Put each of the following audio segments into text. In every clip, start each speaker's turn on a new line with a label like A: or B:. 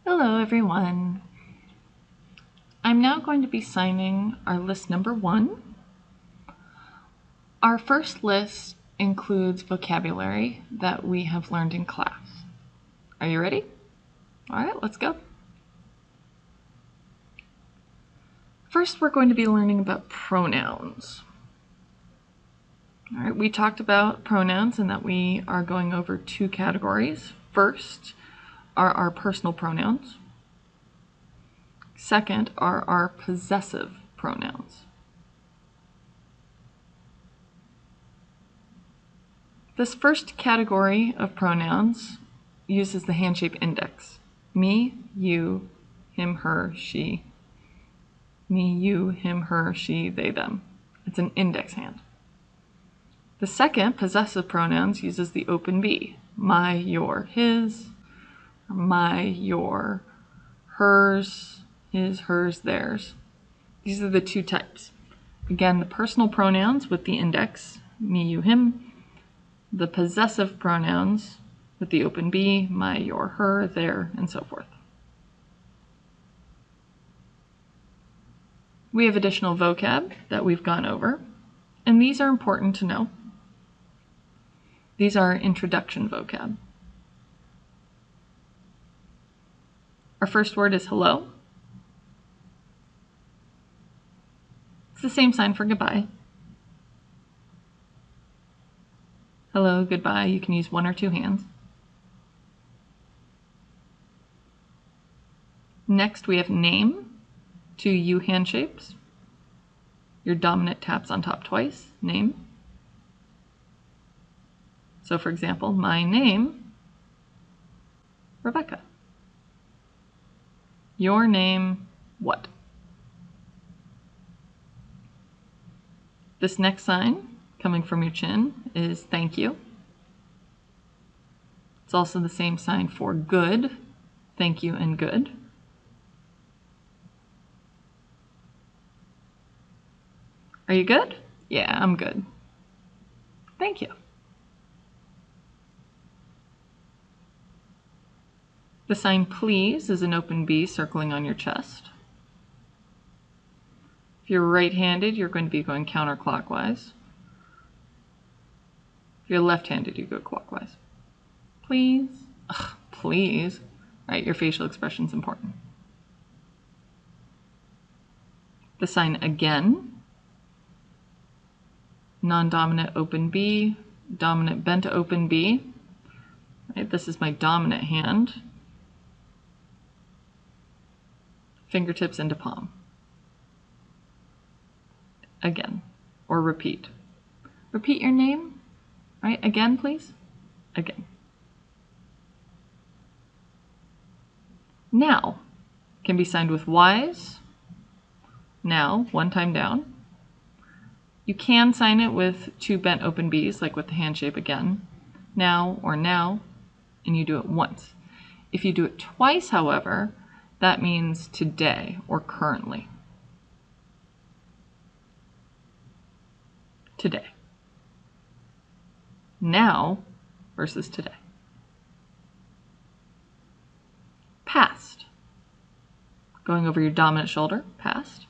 A: Hello everyone. I'm now going to be signing our list number 1. Our first list includes vocabulary that we have learned in class. Are you ready? All right, let's go. First, we're going to be learning about pronouns. All right, we talked about pronouns and that we are going over 2 categories. First are our personal pronouns. Second are our possessive pronouns. This first category of pronouns uses the hand shape index. Me, you, him, her, she. Me, you, him, her, she, they, them. It's an index hand. The second, possessive pronouns, uses the open B. My, your, his. My, your, hers, his, hers, theirs. These are the 2 types. Again, the personal pronouns with the index, me, you, him. The possessive pronouns with the open B, my, your, her, their, and so forth. We have additional vocab that we've gone over, and these are important to know. These are introduction vocab. Our first word is hello. It's the same sign for goodbye. Hello, goodbye, you can use 1 or 2 hands. Next, we have name, 2 U hand shapes. Your dominant taps on top twice, name. So for example, my name, Rebecca. Your name, what? This next sign, coming from your chin, is thank you. It's also the same sign for good, thank you and good. Are you good? Yeah, I'm good. Thank you. The sign please is an open B circling on your chest. If you're right-handed, you're going to be going counterclockwise. If you're left-handed, you go clockwise. Please. Ugh, please. All right, your facial expression is important. The sign again. Non-dominant open B, dominant bent open B. Right, this is my dominant hand. Fingertips into palm. Again, or repeat. Repeat your name, right? Again, please. Again. Now can be signed with Ys. Now, 1 time down. You can sign it with 2 bent open Bs, like with the hand shape again. Now or now, and you do it once. If you do it twice, however, that means today or currently. Today. Now versus today. Past. Going over your dominant shoulder, past.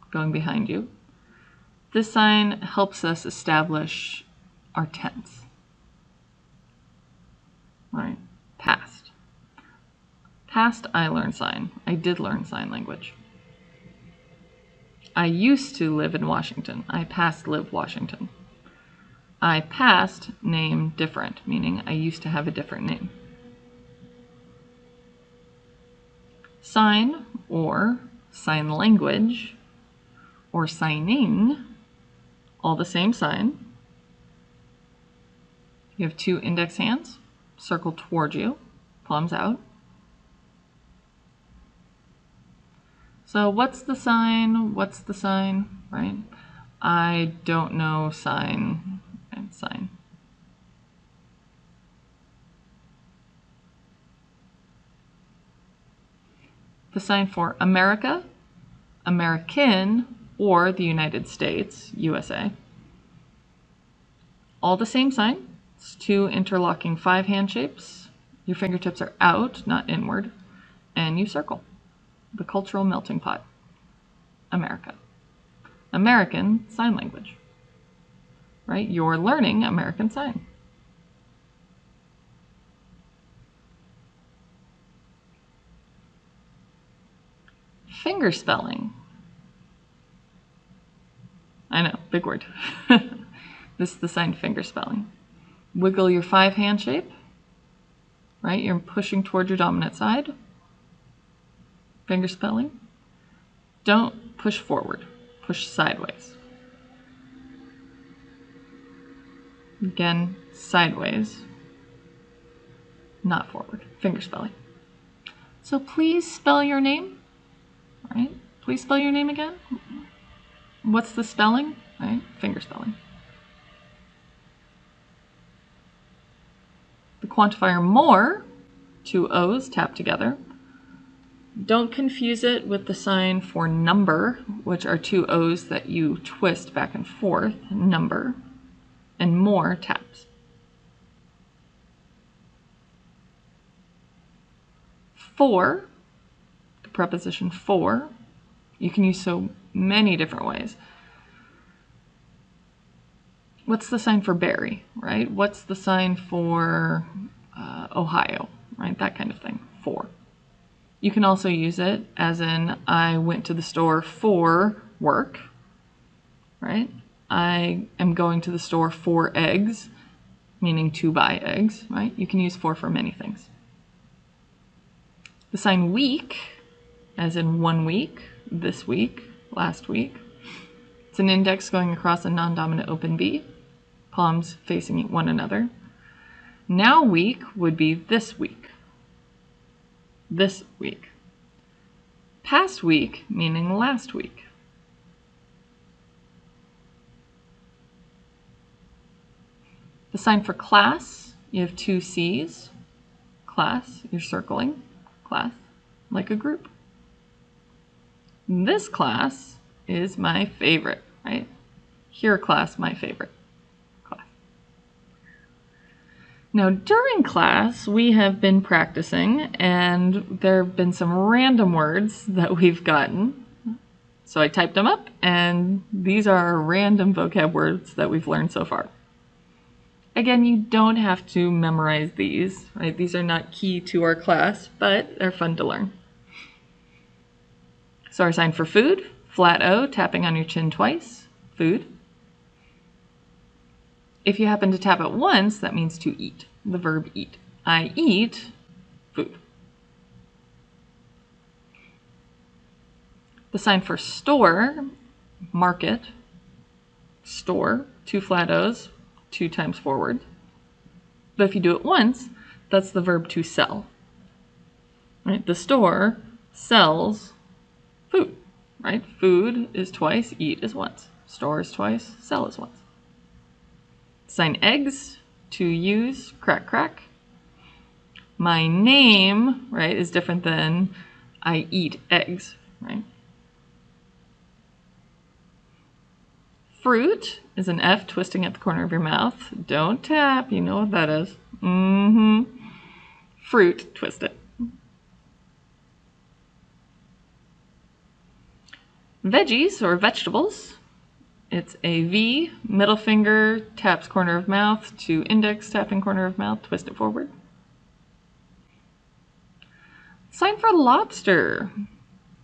A: Going behind you. This sign helps us establish our tense. All right, past. Past, I learned sign. I did learn sign language. I used to live in Washington. I past lived Washington. I past name different, meaning I used to have a different name. Sign or sign language or signing, all the same sign. You have 2 index hands, circle toward you, palms out. So what's the sign? What's the sign, right? I don't know sign and sign. The sign for America, American, or the United States, USA. All the same sign. It's 2 interlocking 5 hand shapes. Your fingertips are out, not inward. and you circle. The cultural melting pot. America. American Sign Language. Right? You're learning American Sign. Finger spelling. I know, big word. This is the sign finger spelling. Wiggle your 5 hand shape. Right? You're pushing toward your dominant side. Finger spelling. Don't push forward. Push sideways. Again, sideways. Not forward. Finger spelling. So please spell your name. Right? Please spell your name again. What's the spelling? Right? Finger spelling. The quantifier more, 2 O's tapped together. Don't confuse it with the sign for number, which are 2 O's that you twist back and forth, number, and more taps. For, the preposition for, you can use so many different ways. What's the sign for berry, right? What's the sign for Ohio, right? That kind of thing, for. You can also use it as in, I went to the store for work, right? I am going to the store for eggs, meaning to buy eggs, right? You can use for many things. The sign week, as in 1 week, this week, last week. It's an index going across a non-dominant open V, palms facing one another. Now week would be this week. This week. Past week, meaning last week. The sign for class, you have 2 C's. Class, you're circling. Class, like a group. This class is my favorite, right? Here class, my favorite class. Now during class, we have been practicing and there have been some random words that we've gotten. So I typed them up and these are random vocab words that we've learned so far. Again, you don't have to memorize these, right? These are not key to our class, but they're fun to learn. So our sign for food, flat O, tapping on your chin twice, food. If you happen to tap it once, that means to eat, the verb eat. I eat food. The sign for store, market, store, 2 flat O's, 2 times forward. But if you do it once, that's the verb to sell. Right? The store sells food, right? Food is twice, eat is once. Store is twice, sell is once. Sign eggs, 2 U's, crack, crack. My name, right, is different than I eat eggs, right? Fruit is an F twisting at the corner of your mouth. Don't tap, you know what that is. Fruit, twist it. Veggies or vegetables. It's a V, middle finger, taps corner of mouth to index, tapping corner of mouth, twist it forward. Sign for lobster.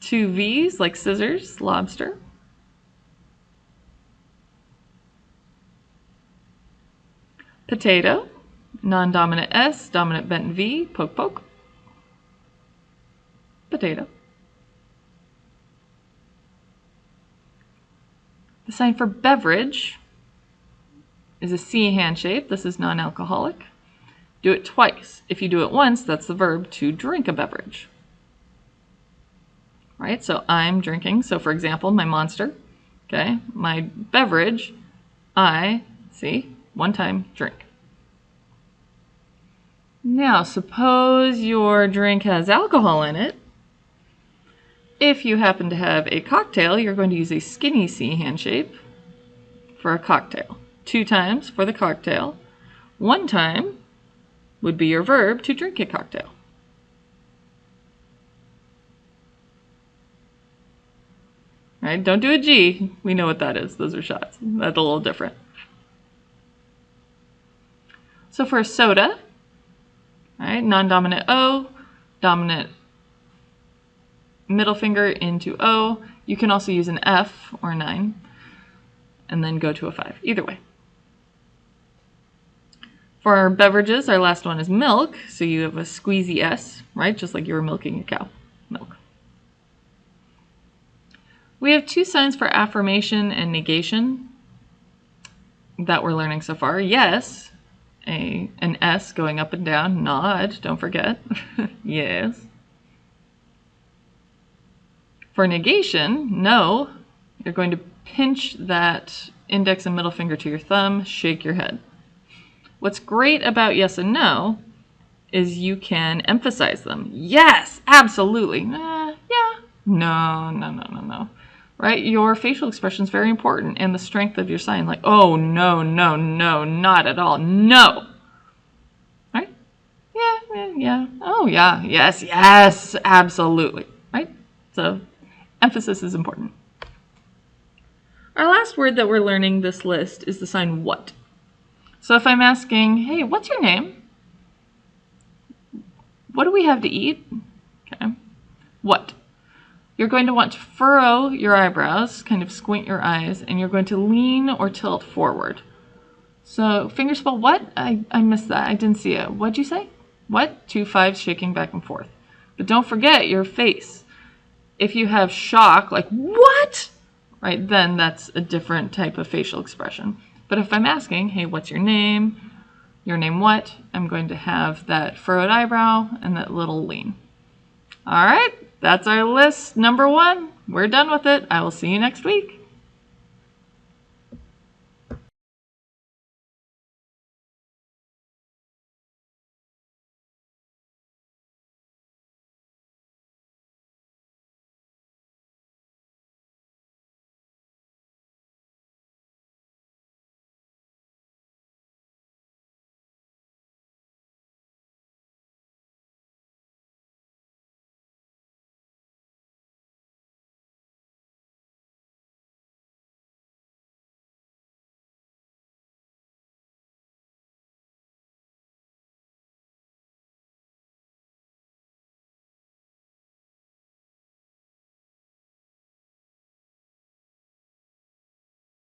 A: 2 V's like scissors, lobster. Potato, non-dominant S, dominant bent V, poke, poke. Potato. The sign for beverage is a C hand shape. This is non-alcoholic. Do it twice. If you do it once, that's the verb to drink a beverage. Right? So I'm drinking. So for example, my Monster. Okay? My beverage, I, see, 1 time, drink. Now, suppose your drink has alcohol in it. If you happen to have a cocktail, you're going to use a skinny C hand shape for a cocktail. 2 times for the cocktail. 1 time would be your verb to drink a cocktail. right? Don't do a G. We know what that is. Those are shots. That's a little different. So for soda, right, non-dominant O, dominant middle finger into O. You can also use an F or a 9 and then go to a 5. Either way. For our beverages, our last one is milk. So you have a squeezy S, right? Just like you were milking a cow. Milk. We have 2 signs for affirmation and negation that we're learning so far. Yes, an S going up and down. Nod, don't forget. Yes. For negation, no. You're going to pinch that index and middle finger to your thumb, shake your head. What's great about yes and no is you can emphasize them. Yes, absolutely. Yeah. No. Right? Your facial expression is very important, and the strength of your sign. Like, oh, no, not at all. No. Right? Yeah. Oh, yeah. Yes, absolutely. Right? So emphasis is important. Our last word that we're learning this list is the sign what. So if I'm asking, hey, what's your name? What do we have to eat? Okay. What? You're going to want to furrow your eyebrows, kind of squint your eyes, and you're going to lean or tilt forward. So finger spell what? I missed that. I didn't see it. What'd you say? What? 2 5s shaking back and forth. But don't forget your face. If you have shock, like what? Right, then that's a different type of facial expression. But if I'm asking, hey, what's your name? Your name what? I'm going to have that furrowed eyebrow and that little lean. All right, that's our list number 1. We're done with it. I will see you next week.